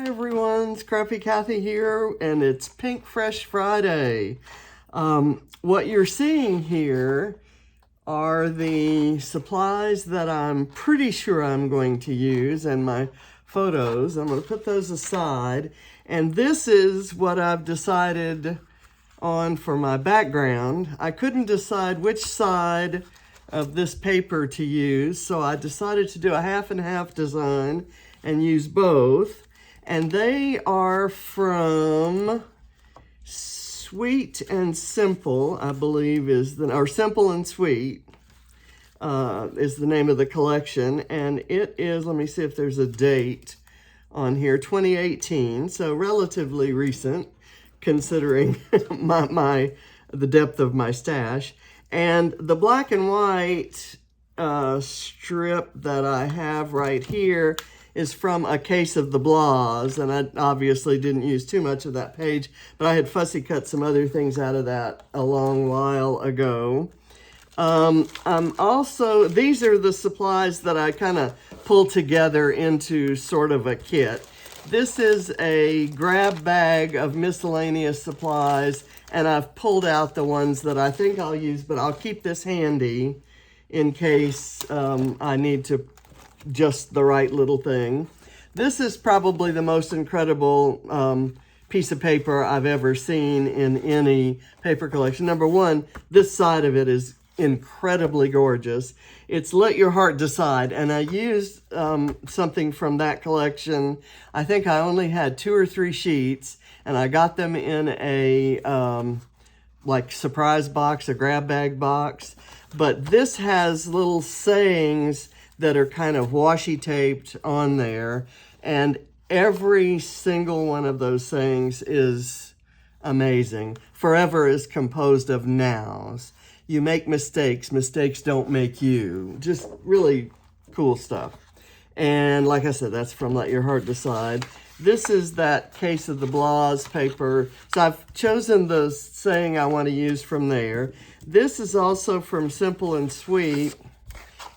everyone, Scruffy Kathy here, and it's Pinkfresh Friday. What you're seeing here are the supplies that I'm pretty sure I'm going to use, and my photos. I'm going to put those aside, and this is what I've decided on for my background. I couldn't decide which side of this paper to use, so I decided to do a half and half design and use both. And they are from Sweet and Simple, I believe or Simple and Sweet is the name of the collection. And it is, let me see if there's a date on here, 2018, so relatively recent considering the depth of my stash. And the black and white strip that I have right here is from A Case of the Blahs, and I obviously didn't use too much of that page, but I had fussy cut some other things out of that a long while ago. These are the supplies that I kind of pulled together into sort of a kit. This is a grab bag of miscellaneous supplies, and I've pulled out the ones that I think I'll use, but I'll keep this handy in case I need to just the right little thing. This is probably the most incredible piece of paper I've ever seen in any paper collection. Number one, this side of it is incredibly gorgeous. It's Let Your Heart Decide, and I used something from that collection. I think I only had 2 or 3 sheets, and I got them in a like surprise box, a grab bag box. But this has little sayings that are kind of washi taped on there, and every single one of those sayings is amazing. Forever is composed of nows. You make mistakes, mistakes don't make you. Just really cool stuff. And like I said, that's from Let Your Heart Decide. This is that Case of the Blahs paper. So I've chosen the saying I want to use from there. This is also from Simple and Sweet.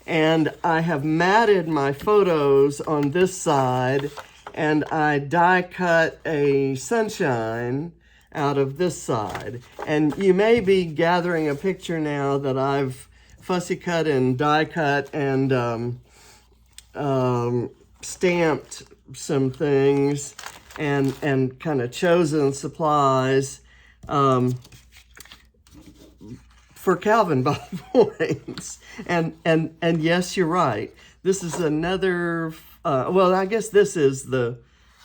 And I have matted my photos on this side, and I die cut a sunshine out of this side. And you may be gathering a picture now that I've fussy cut and die cut and stamped some things and kind of chosen supplies for Calvinball points. And yes, you're right. This is another, well, I guess this is the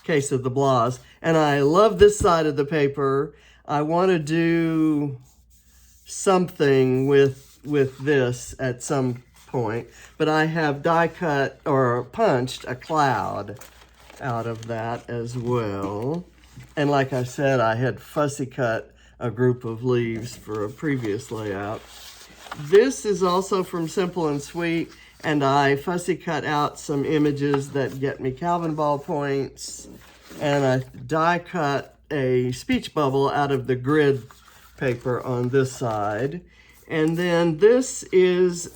Case of the Blahs. And I love this side of the paper. I want to do something with this at some point. But I have die cut or punched a cloud out of that as well. And like I said, I had fussy cut a group of leaves for a previous layout. This is also from Simple and Sweet, and I fussy cut out some images that get me Calvinball points, and I die cut a speech bubble out of the grid paper on this side. And then this is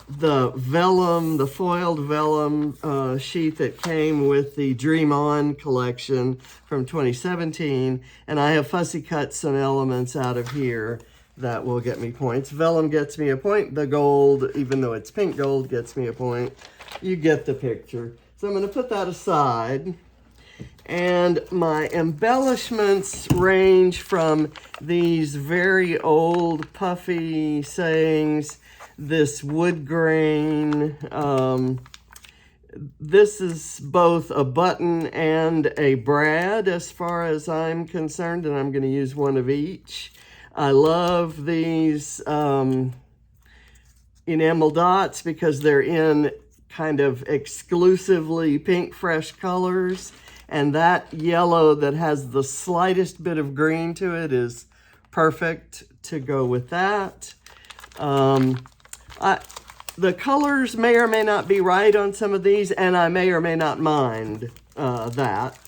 the vellum, the foiled vellum sheet that came with the Dream On collection from 2017. And I have fussy cut some elements out of here that will get me points. Vellum gets me a point. The gold, even though it's pink gold, gets me a point. You get the picture. So I'm going to put that aside. And my embellishments range from these very old puffy sayings, this wood grain. This is both a button and a brad as far as I'm concerned, and I'm going to use one of each. I love these enamel dots because they're in kind of exclusively Pinkfresh colors, and that yellow that has the slightest bit of green to it is perfect to go with that. The colors may or may not be right on some of these, and I may or may not mind that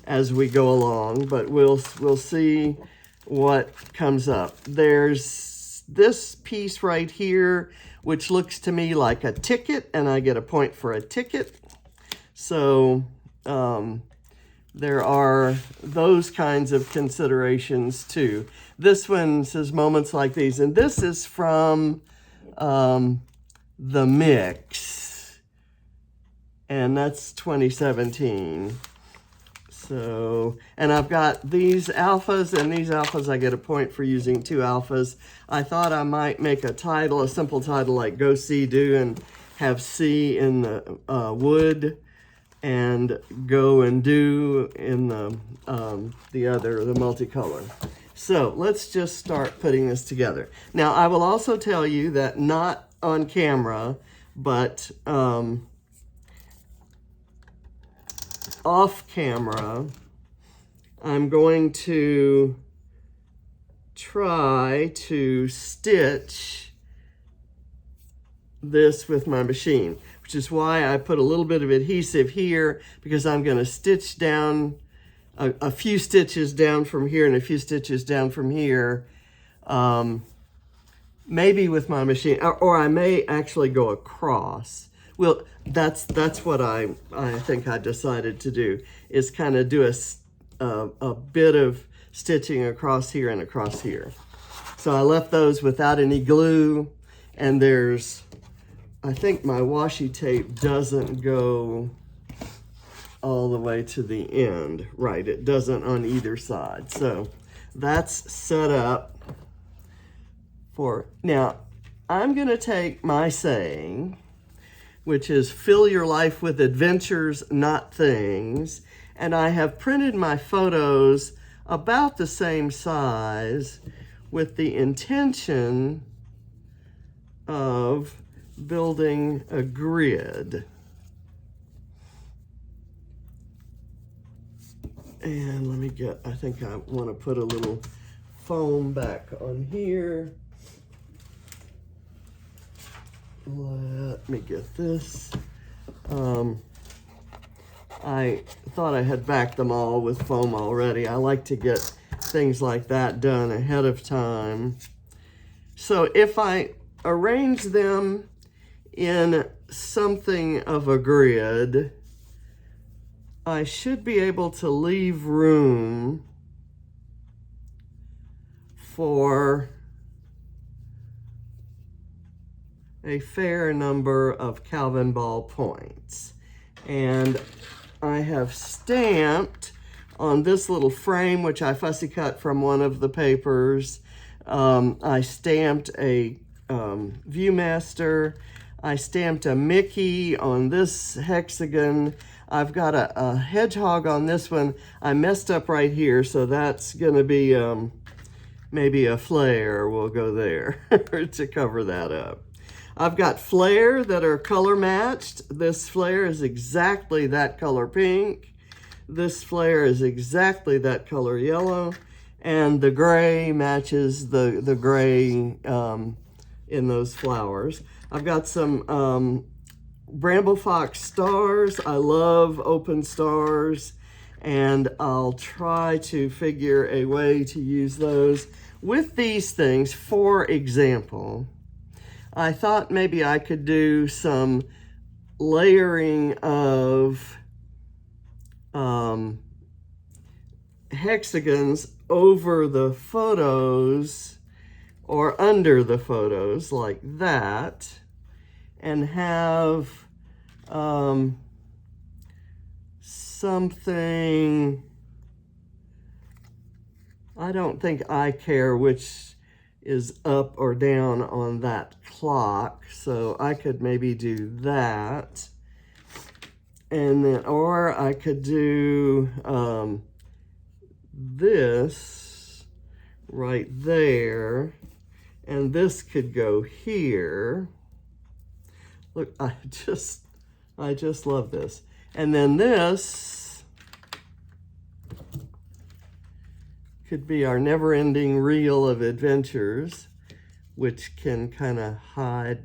as we go along, but we'll see what comes up. There's this piece right here, which looks to me like a ticket, and I get a point for a ticket. So there are those kinds of considerations too. This one says moments like these, and this is from The Mix, and that's 2017. So, and I've got these alphas, and these alphas I get a point for using 2 alphas. I thought I might make a title, a simple title like Go See Do, and have see in the wood, and go and do in the multicolor. So let's just start putting this together. Now I will also tell you that not on camera, but off camera, I'm going to try to stitch this with my machine, which is why I put a little bit of adhesive here, because I'm going to stitch down a few stitches down from here and a few stitches down from here, maybe with my machine, or I may actually go across. Well, that's what I think I decided to do, is kind of do a bit of stitching across here and across here. So I left those without any glue, and there's, I think my washi tape doesn't go all the way to the end. Right, it doesn't on either side. So that's set up for, now I'm gonna take my saying, which is fill your life with adventures, not things, and I have printed my photos about the same size with the intention of building a grid. And let me get, I think I want to put a little foam back on here. Let me get this. I thought I had backed them all with foam already. I like to get things like that done ahead of time. So if I arrange them in something of a grid, I should be able to leave room for a fair number of Calvinball points. And I have stamped on this little frame, which I fussy cut from one of the papers. I stamped a Viewmaster. I stamped a Mickey on this hexagon. I've got a hedgehog on this one. I messed up right here, so that's gonna be maybe a Flair will go there to cover that up. I've got Flair that are color matched. This Flair is exactly that color pink. This Flair is exactly that color yellow. And the gray matches the gray in those flowers. I've got some BrambleFox stars. I love open stars, and I'll try to figure a way to use those with these things. For example, I thought maybe I could do some layering of hexagons over the photos or under the photos like that, and have something, I don't think I care which is up or down on that clock, so I could maybe do that. And then, or I could do this right there, and this could go here. Look, I just love this. And then this could be our never-ending reel of adventures, which can kind of hide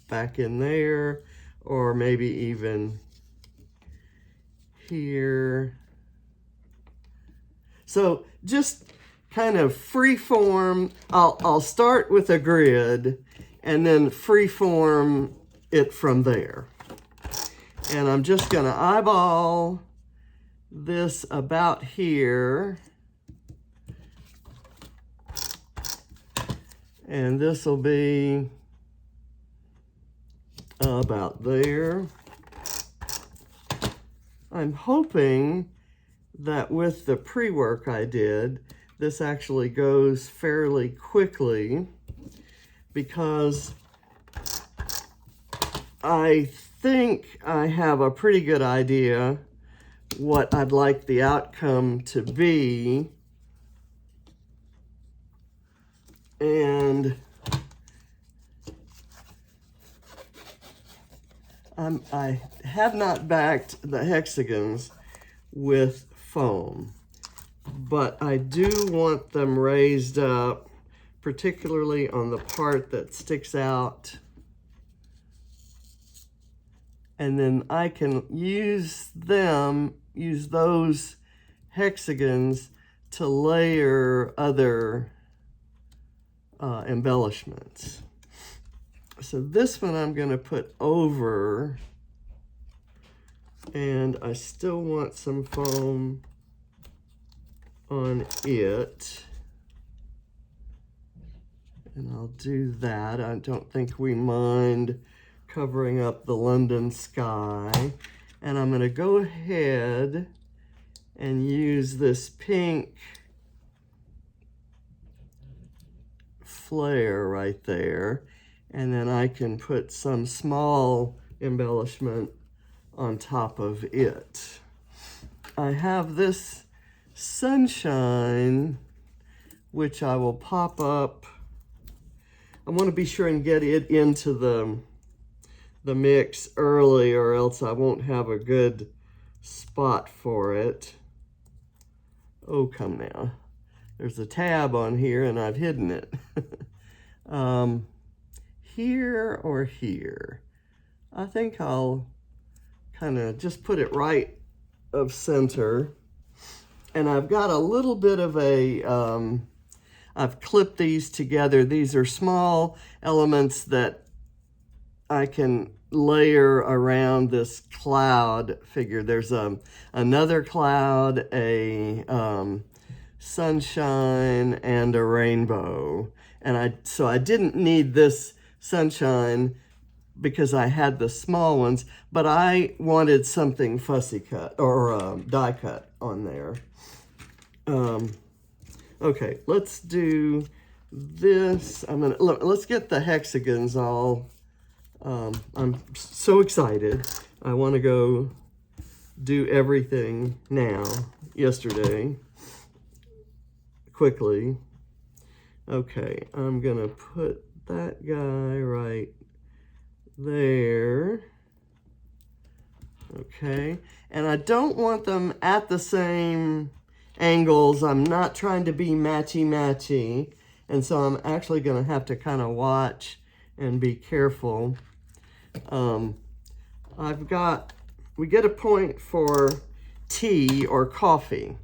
back in there, or maybe even here. So just kind of free form. I'll start with a grid and then free form it from there. And I'm just gonna eyeball this about here. And this will be about there. I'm hoping that with the pre-work I did, this actually goes fairly quickly, because I think I have a pretty good idea what I'd like the outcome to be. And I have not backed the hexagons with foam, but I do want them raised up, particularly on the part that sticks out. And then I can use those hexagons to layer other embellishments. So this one I'm going to put over, and I still want some foam on it. And I'll do that. I don't think we mind covering up the London sky. And I'm going to go ahead and use this pink Flair right there, and then I can put some small embellishment on top of it. I have this sunshine, which I will pop up. I want to be sure and get it into the mix early, or else I won't have a good spot for it. Oh, come now. There's a tab on here and I've hidden it. Here or here? I think I'll kind of just put it right of center. And I've got a little bit of a, I've clipped these together. These are small elements that I can layer around this cloud figure. There's another cloud, a sunshine, and a rainbow. And so I didn't need this sunshine because I had the small ones, but I wanted something fussy cut or die cut on there. Okay, let's do this. Let's get the hexagons all. I'm so excited. I want to go do everything now, yesterday, quickly. Okay, I'm gonna put that guy right there. Okay, and I don't want them at the same angles. I'm not trying to be matchy-matchy, and so I'm actually gonna have to kind of watch and be careful. We get a point for tea or coffee,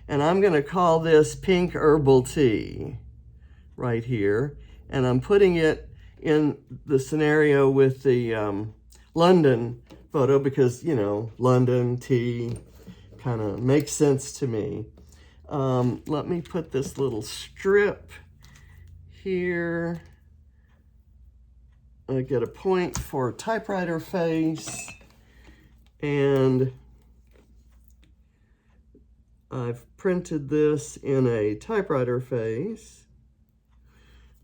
and I'm gonna call this pink herbal tea right here, and I'm putting it in the scenario with the London photo because, you know, London tea kind of makes sense to me. Let me put this little strip here. I get a point for typewriter face, and I've printed this in a typewriter face,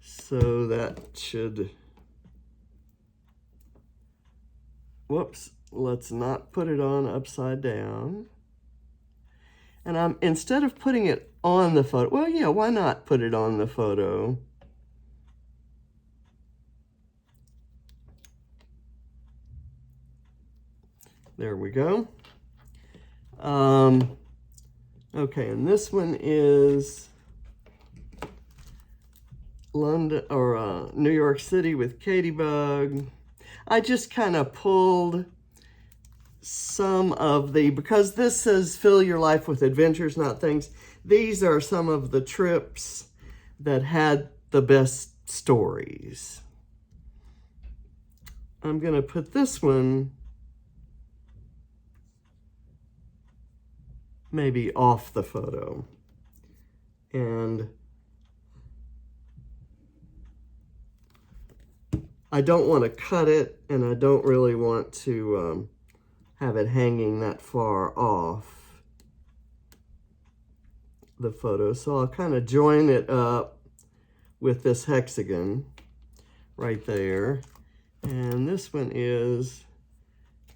so that should, whoops, let's not put it on upside down. And instead of putting it on the photo, well, yeah, why not put it on the photo? There we go. Okay, and this one is London or New York City with Katybug. I just kind of pulled some of because this says fill your life with adventures, not things. These are some of the trips that had the best stories. I'm gonna put this one maybe off the photo. And I don't want to cut it, and I don't really want to have it hanging that far off the photo. So I'll kind of join it up with this hexagon right there. And this one is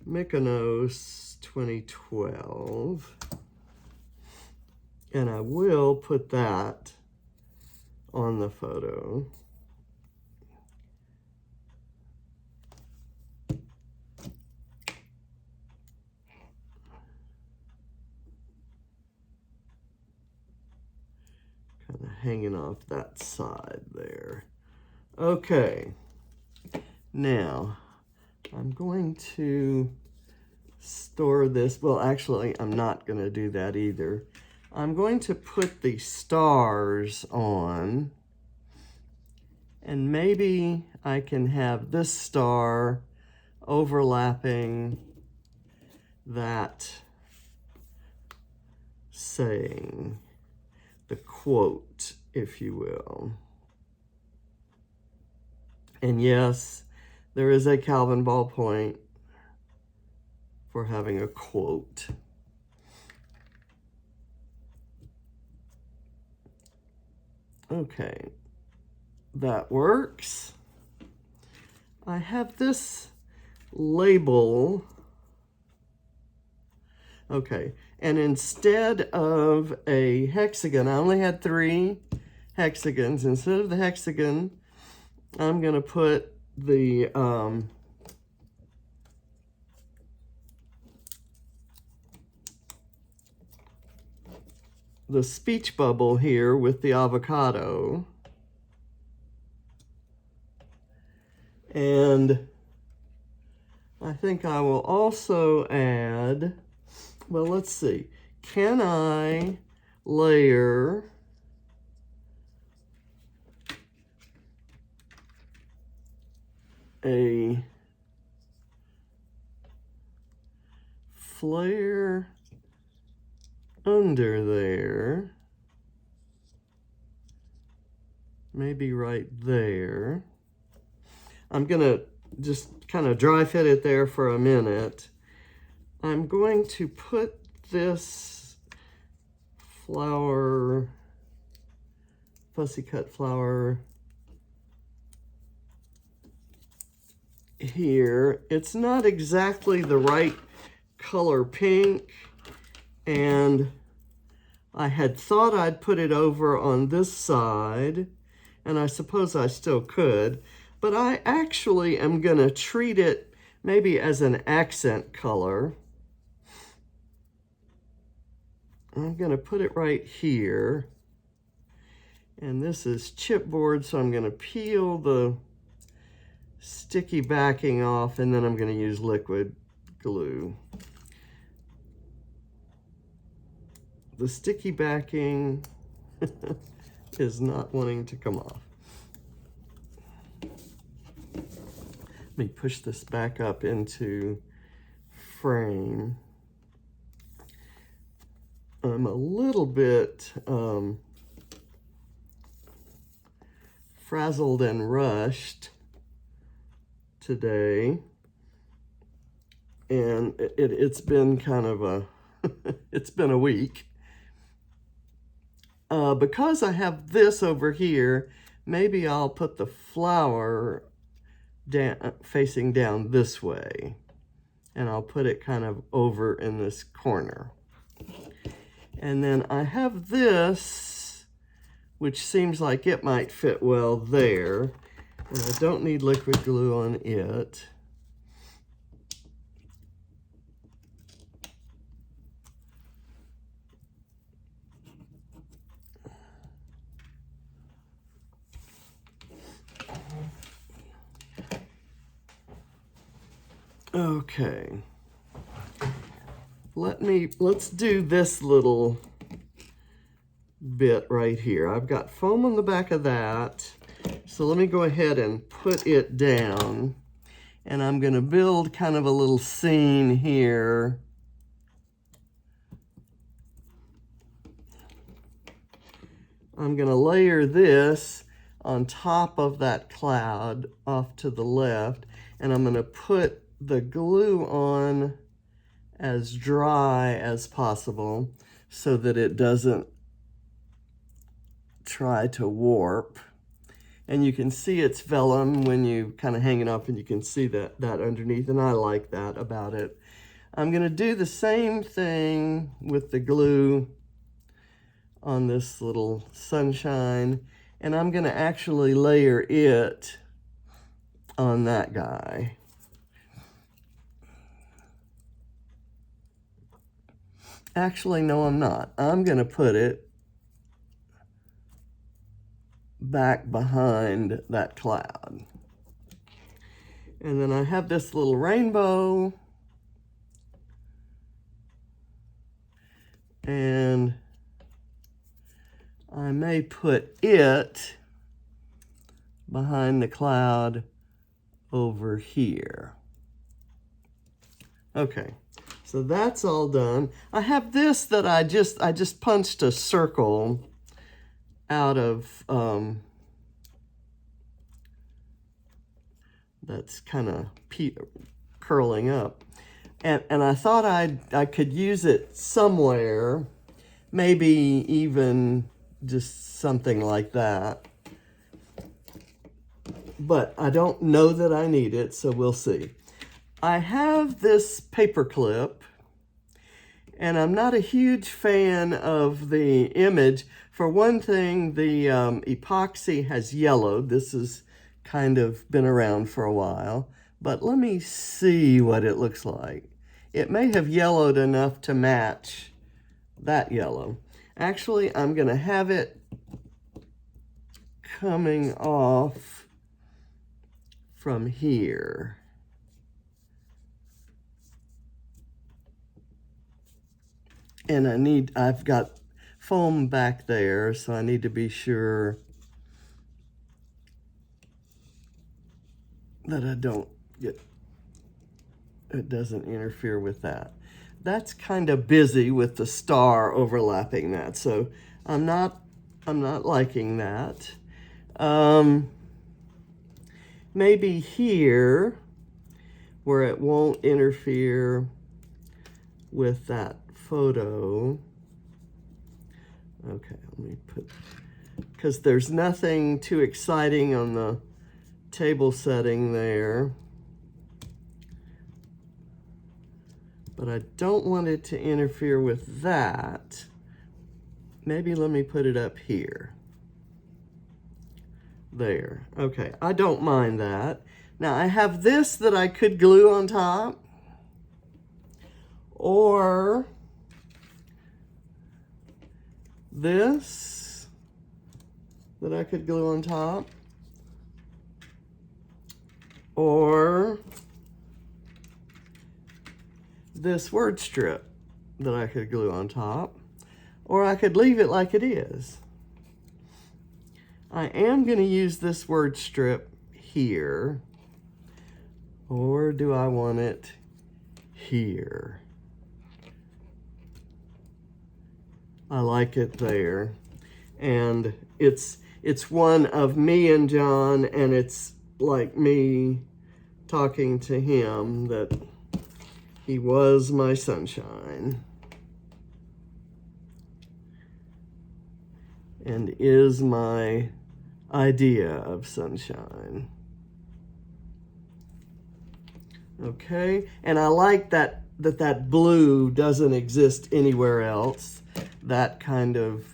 Mykonos 2012. And I will put that on the photo. Kind of hanging off that side there. Okay. Now, I'm going to store this. Well, actually, I'm not going to do that either. I'm going to put the stars on, and maybe I can have this star overlapping that saying, the quote, if you will. And yes, there is a Calvinball point for having a quote. Okay, that works. I have this label. Okay, and instead of a hexagon, I only had 3 hexagons. Instead of the hexagon, I'm going to put the speech bubble here with the avocado. And I think I will also add, well, let's see. Can I layer a Flair under there? Maybe right there. I'm gonna just kind of dry fit it there for a minute. I'm going to put this flower, fussy cut flower here. It's not exactly the right color pink, and I had thought I'd put it over on this side, and I suppose I still could, but I actually am going to treat it maybe as an accent color. I'm going to put it right here, and this is chipboard, so I'm going to peel the sticky backing off, and then I'm going to use liquid glue. The sticky backing is not wanting to come off. Let me push this back up into frame. I'm a little bit frazzled and rushed today, and it's been kind of a it's been a week. Because I have this over here, maybe I'll put the flower facing down this way, and I'll put it kind of over in this corner. And then I have this, which seems like it might fit well there, and I don't need liquid glue on it. Okay, let's do this little bit right here. I've got foam on the back of that, so let me go ahead and put it down, and I'm going to build kind of a little scene here I'm gonna layer this on top of that cloud off to the left, and I'm gonna put the glue on as dry as possible so that it doesn't try to warp. And you can see it's vellum when you kind of hang it up, and you can see that underneath, and I like that about it. I'm gonna do the same thing with the glue on this little sunshine, and I'm gonna actually layer it on that guy. Actually, no, I'm not. I'm gonna put it back behind that cloud. And then I have this little rainbow, and I may put it behind the cloud over here. Okay, so that's all done. I have this that I just punched a circle out of, that's kind of curling up. And I thought I could use it somewhere, maybe even just something like that. But I don't know that I need it, so we'll see. I have this paper clip, and I'm not a huge fan of the image. For one thing, the epoxy has yellowed. This has kind of been around for a while, but let me see what it looks like. It may have yellowed enough to match that yellow. Actually, I'm gonna have it coming off from here. And I've got foam back there, so I need to be sure that it doesn't interfere with that. That's kind of busy with the star overlapping that, so I'm not liking that. Maybe here, where it won't interfere with that photo. Okay, let me put, because there's nothing too exciting on the table setting there. But I don't want it to interfere with that. Maybe let me put it up here. There, okay, I don't mind that. Now I have this that I could glue on top, or this that I could glue on top, or this word strip that I could glue on top, or I could leave it like it is. I am going to use this word strip here, or do I want it here? I like it there, and it's one of me and John, and it's like me talking to him that he was my sunshine and is my idea of sunshine. Okay, and I like that blue doesn't exist anywhere else. That kind of,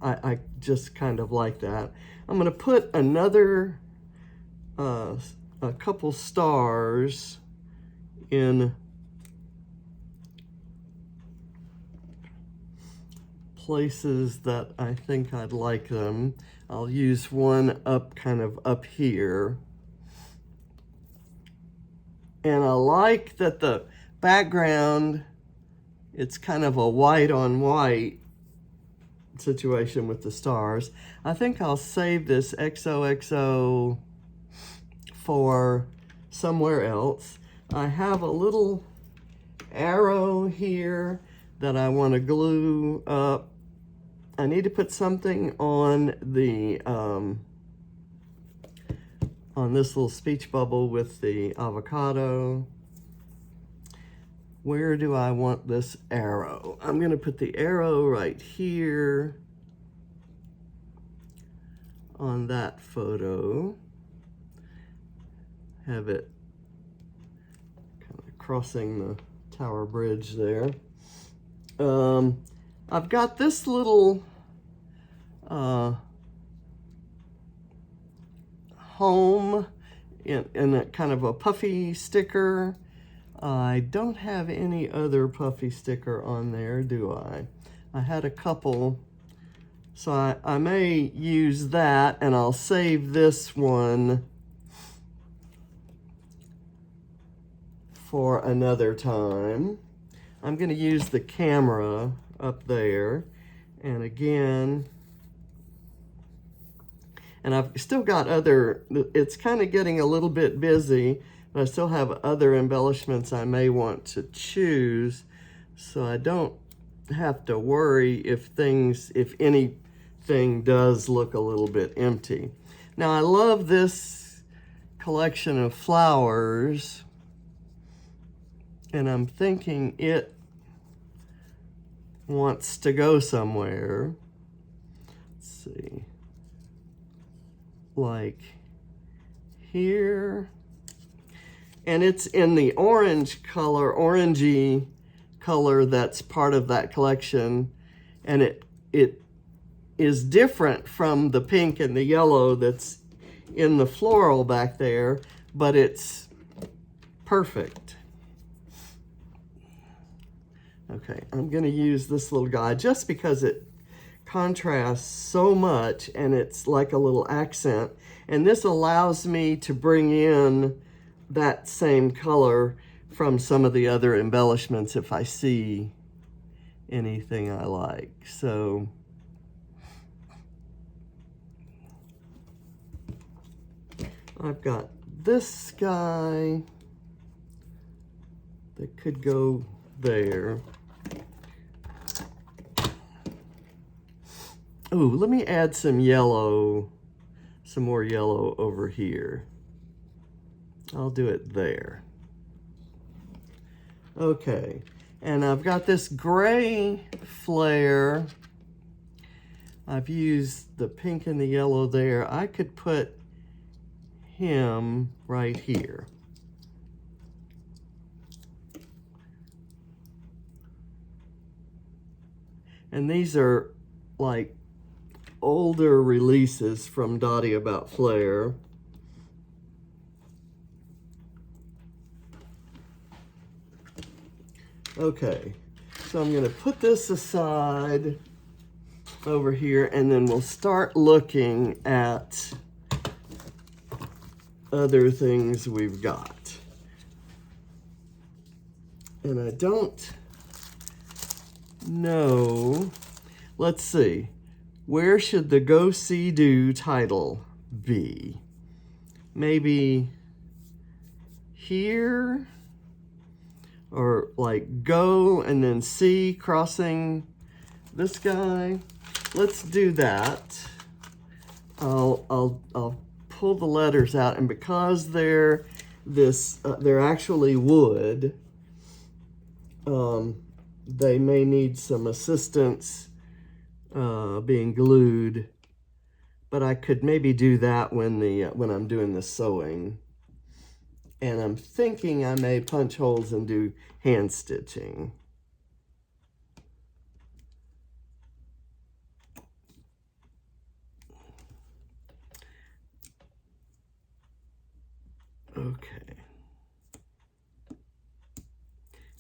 I just kind of like that. I'm gonna put another, a couple stars in places that I think I'd like them. I'll use one up, kind of up here. And I like that the background, it's kind of a white on white situation with the stars. I think I'll save this XOXO for somewhere else. I have a little arrow here that I want to glue up I need to put something on the, on this little speech bubble with the avocado. Where do I want this arrow? I'm gonna put the arrow right here on that photo. Have it kind of crossing the Tower Bridge there. I've got this little home in a kind of a puffy sticker. I don't have any other puffy sticker on there, do I? I had a couple, so I may use that, and I'll save this one for another time. I'm going to use the camera up there, and again, and I've still got other, it's kind of getting a little bit busy, but I still have other embellishments I may want to choose, so I don't have to worry if anything does look a little bit empty. Now, I love this collection of flowers, and I'm thinking it wants to go somewhere. Let's see, like here. And it's in the orange color, orangey color that's part of that collection. And it is different from the pink and the yellow that's in the floral back there, but it's perfect. Okay, I'm gonna use this little guy just because it contrasts so much and it's like a little accent. And this allows me to bring in that same color from some of the other embellishments if I see anything I like. So I've got this guy that could go there. Ooh, let me add some yellow, some more yellow over here. I'll do it there. Okay, and I've got this gray Flair. I've used the pink and the yellow there. I could put him right here. And these are like older releases from Dotty about Flair. Okay, so I'm going to put this aside over here, and then we'll start looking at other things we've got. And I don't know, let's see, where should the Go See Do title be? Maybe here? Or like go and then see crossing this guy. Let's do that. I'll pull the letters out, and because they're they're actually wood, they may need some assistance being glued, but I could maybe do that when I'm doing the sewing. And I'm thinking I may punch holes and do hand stitching. Okay.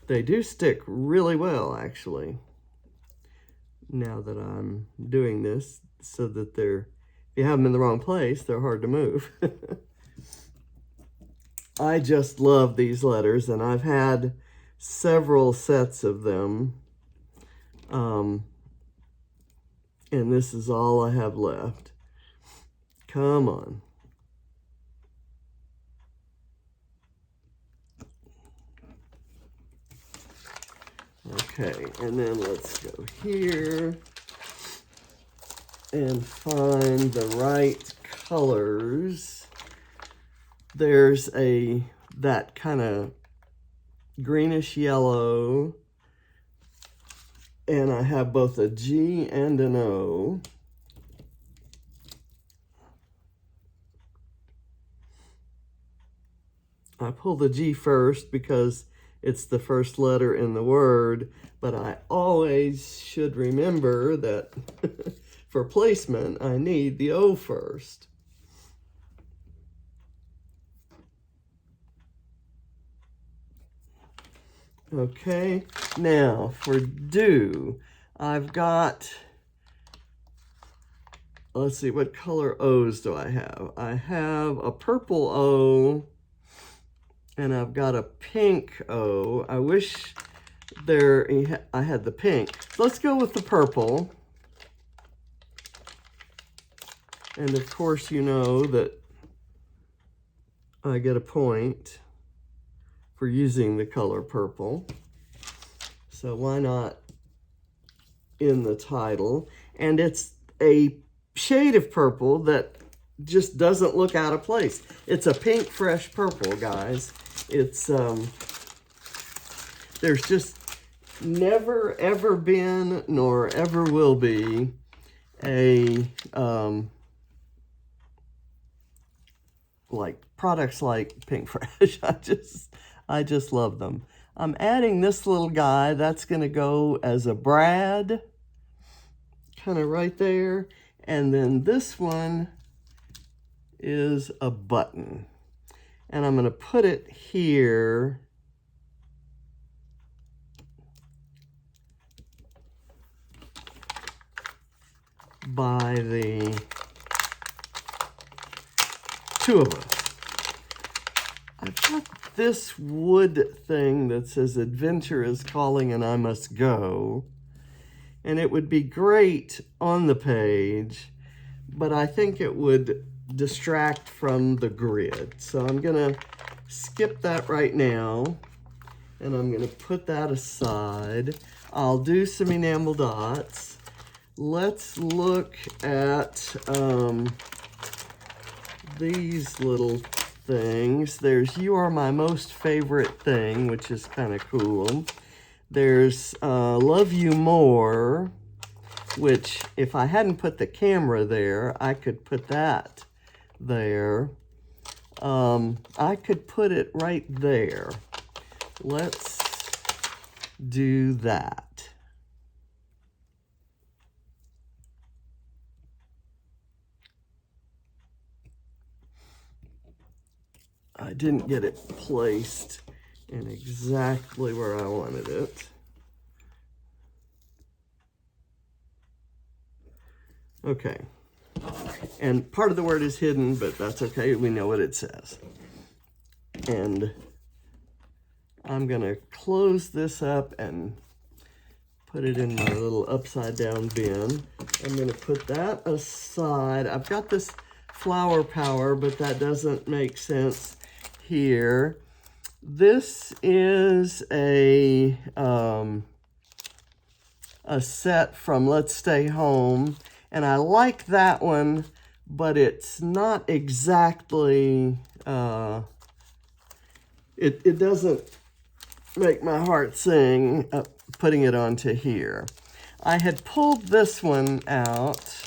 They do stick really well, actually, now that I'm doing this, so that if you have them in the wrong place, they're hard to move. I just love these letters, and I've had several sets of them, and this is all I have left. Come on. Okay, and then let's go here. and find the right colors. There's that kind of greenish yellow, and I have both a G and an O. I pull the G first because it's the first letter in the word, but I always should remember that for placement, I need the O first. Okay, now for do, I've got, let's see, what color O's do I have? I have a purple O, and I've got a pink O. I wish I had the pink. Let's go with the purple. And of course, you know that I get a point for using the color purple. So why not in the title? And it's a shade of purple that just doesn't look out of place. It's a Pinkfresh purple, guys. It's, there's just never ever been, nor ever will be, a, like products like Pinkfresh. I just love them. I'm adding this little guy. That's gonna go as a brad, kind of right there. And then this one is a button. And I'm gonna put it here by the two of us. I've got this wood thing that says adventure is calling and I must go. And it would be great on the page, but I think it would distract from the grid. So I'm gonna skip that right now, and I'm gonna put that aside. I'll do some enamel dots. Let's look at these little things. There's You Are My Most Favorite Thing, which is kind of cool. There's Love You More, which if I hadn't put the camera there, I could put that there. I could put it right there. Let's do that. I didn't get it placed in exactly where I wanted it. Okay. And part of the word is hidden, but that's okay. We know what it says. And I'm going to close this up and put it in my little upside down bin. I'm going to put that aside. I've got this flower power, but that doesn't make sense here. This is a set from Let's Stay Home, and I like that one, but it's not exactly, it doesn't make my heart sing putting it onto here. I had pulled this one out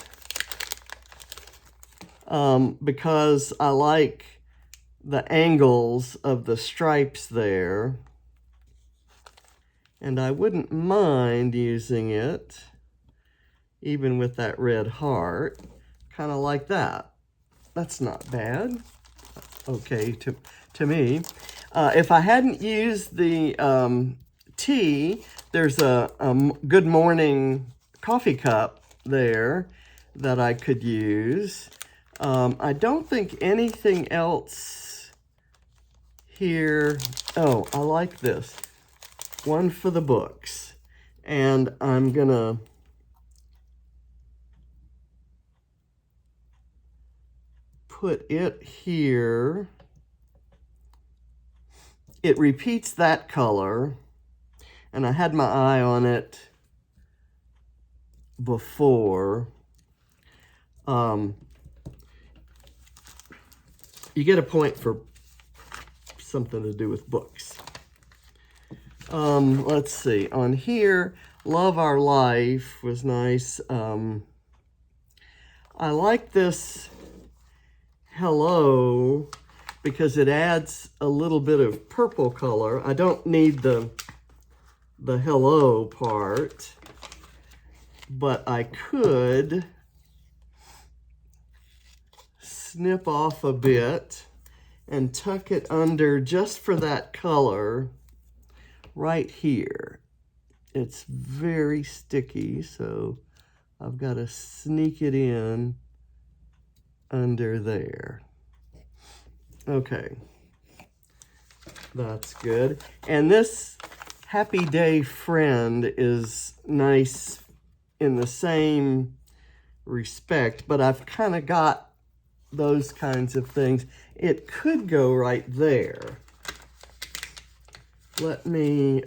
because I like the angles of the stripes there, and I wouldn't mind using it even with that red heart, kind of like that. That's not bad. Okay, to me. If I hadn't used the tea, there's a Good Morning coffee cup there that I could use. I don't think anything else here. Oh, I like this. One for the books. And I'm gonna put it here. It repeats that color, and I had my eye on it before. You get a point for something to do with books. Let's see. On here, Love Our Life was nice. I like this Hello because it adds a little bit of purple color. I don't need the hello part, but I could snip off a bit and tuck it under just for that color right here. It's very sticky, so I've got to sneak it in under there. Okay, that's good. And this Happy Day Friend is nice in the same respect, but I've kind of got those kinds of things. It could go right there. Let me,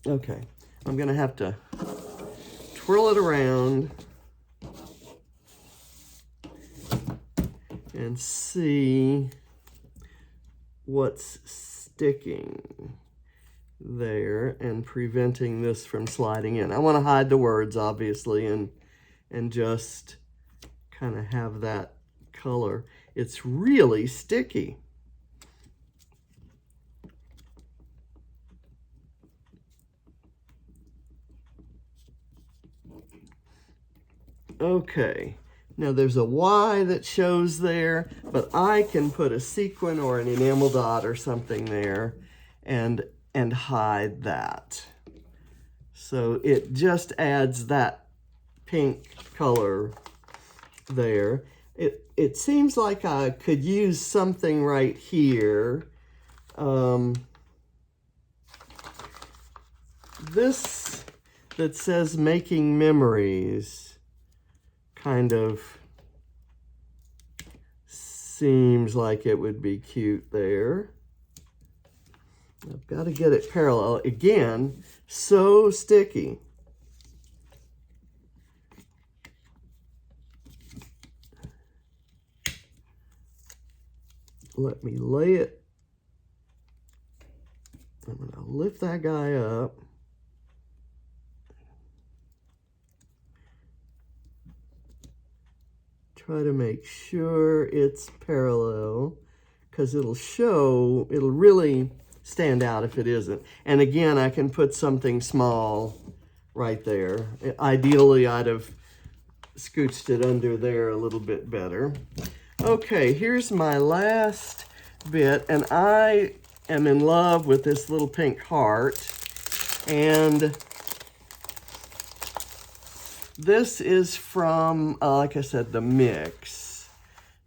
okay, I'm gonna have to twirl it around and see what's sticking there and preventing this from sliding in. I want to hide the words, obviously, and just kind of have that color. It's really sticky. Okay, now there's a Y that shows there, but I can put a sequin or an enamel dot or something there and hide that. So it just adds that pink color there. It seems like I could use something right here. This that says Making Memories kind of seems like it would be cute there. I've got to get it parallel. Again, so sticky. Let me lay it. I'm going to lift that guy up. Try to make sure it's parallel, because it'll really stand out if it isn't. And again, I can put something small right there. Ideally, I'd have scooched it under there a little bit better. Okay, here's my last bit, and I am in love with this little pink heart. And this is from, like I said, the mix.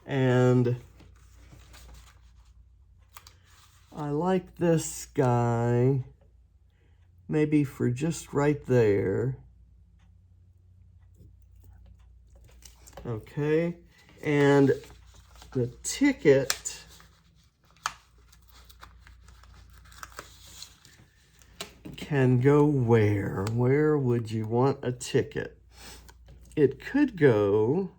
And I like this guy, maybe for just right there. Okay, and the ticket can go where? Where would you want a ticket? It could go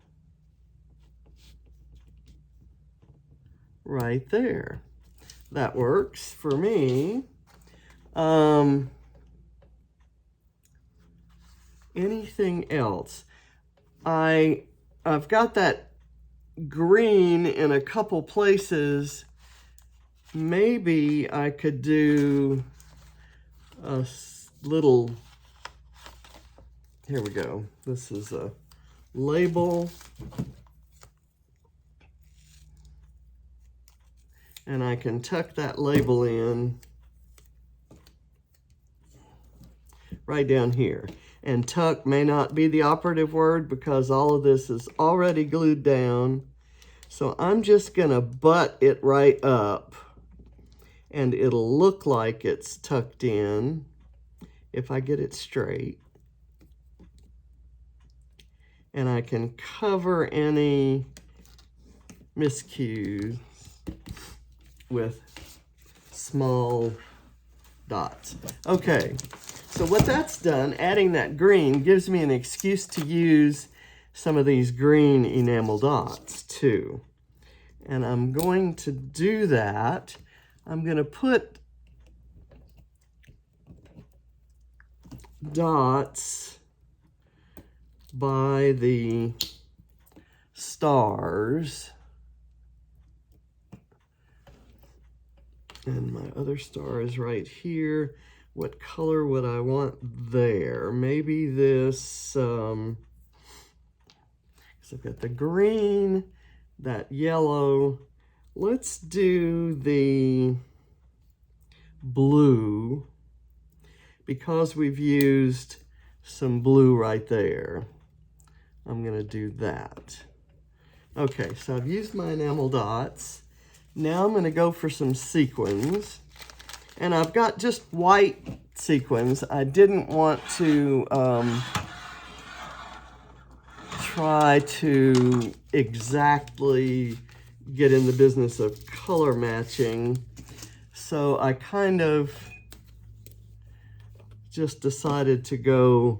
right there. That works for me. Anything else? I've got that green in a couple places. Maybe I could do a little, here we go. This is a label. And I can tuck that label in right down here. And tuck may not be the operative word because all of this is already glued down. So I'm just gonna butt it right up and it'll look like it's tucked in if I get it straight. And I can cover any miscues. with small dots. Okay, so what that's done, adding that green, gives me an excuse to use some of these green enamel dots too. And I'm going to do that. I'm going to put dots by the stars. And my other star is right here. What color would I want there? Maybe this, so I've got the green, that yellow. Let's do the blue, because we've used some blue right there. I'm gonna do that. Okay, so I've used my enamel dots. Now I'm going to go for some sequins, and I've got just white sequins. I didn't want to try to exactly get in the business of color matching, so I kind of just decided to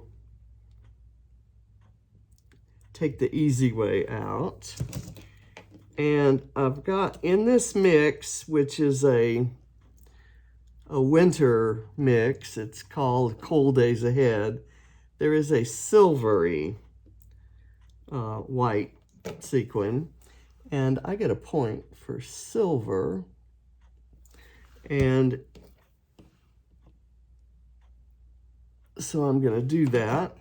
take the easy way out. And I've got in this mix, which is a winter mix, it's called Cold Days Ahead, there is a silvery white sequin, and I get a point for silver. And so I'm going to do that.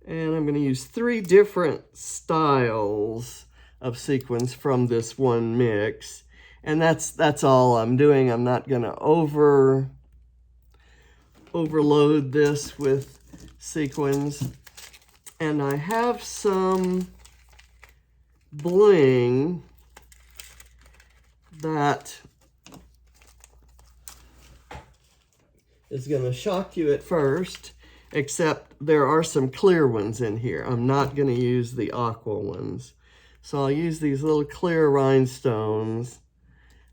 And I'm going to use 3 different styles of sequins from this one mix. And that's all I'm doing. I'm not going to overload this with sequins. And I have some bling that is going to shock you at first. Except there are some clear ones in here. I'm not going to use the aqua ones. So I'll use these little clear rhinestones.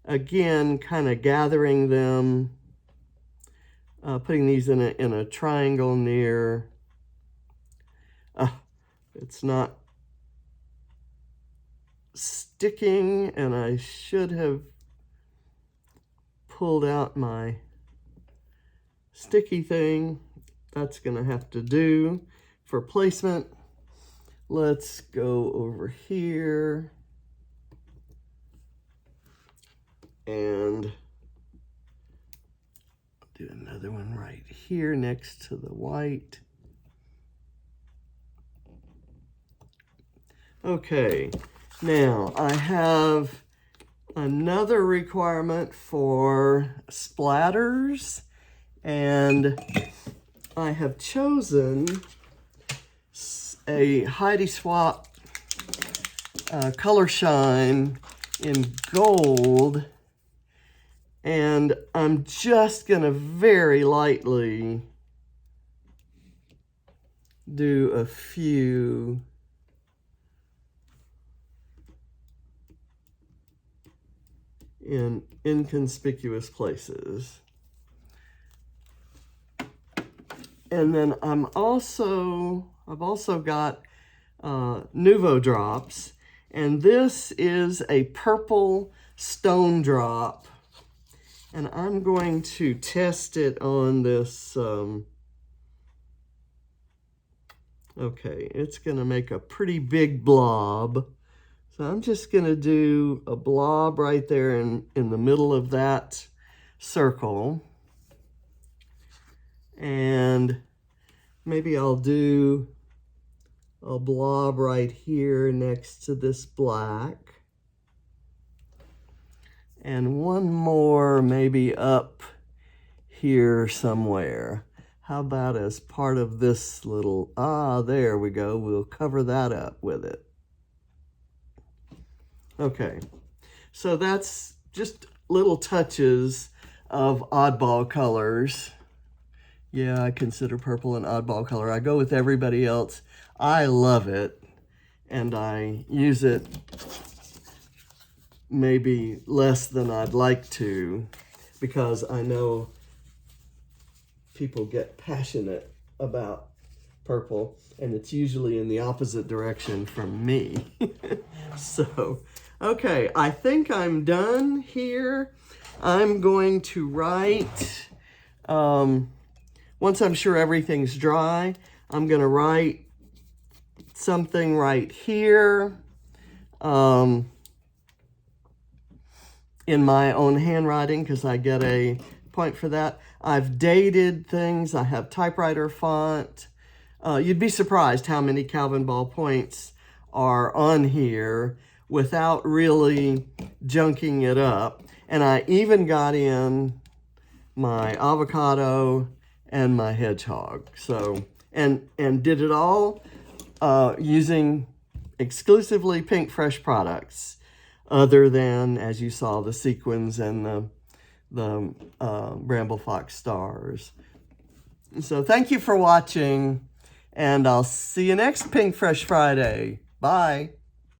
Again, kind of gathering them, putting these in a triangle near. It's not sticking, and I should have pulled out my sticky thing. That's going to have to do for placement. Let's go over here and do another one right here next to the white. Okay, now I have another requirement for splatters, and I have chosen a Heidi Swap Color Shine in gold, and I'm just going to very lightly do a few in inconspicuous places. And then I've also got Nuvo drops, and this is a purple stone drop, and I'm going to test it on this. Okay, it's going to make a pretty big blob. So I'm just going to do a blob right there in the middle of that circle. And maybe I'll do a blob right here next to this black. And one more maybe up here somewhere. How about as part of this little, there we go. We'll cover that up with it. Okay, so that's just little touches of oddball colors. Yeah, I consider purple an oddball color. I go with everybody else. I love it. and I use it maybe less than I'd like to, because I know people get passionate about purple, and it's usually in the opposite direction from me. So, okay, I think I'm done here. I'm going to write, once I'm sure everything's dry, I'm going to write something right here in my own handwriting, because I get a point for that. I've dated things. I have typewriter font. You'd be surprised how many Calvinball points are on here without really junking it up. And I even got in my avocado and my hedgehog. So, and did it all using exclusively Pinkfresh products, other than, as you saw, the sequins and the BrambleFox stars. So thank you for watching, and I'll see you next Pinkfresh Friday. Bye.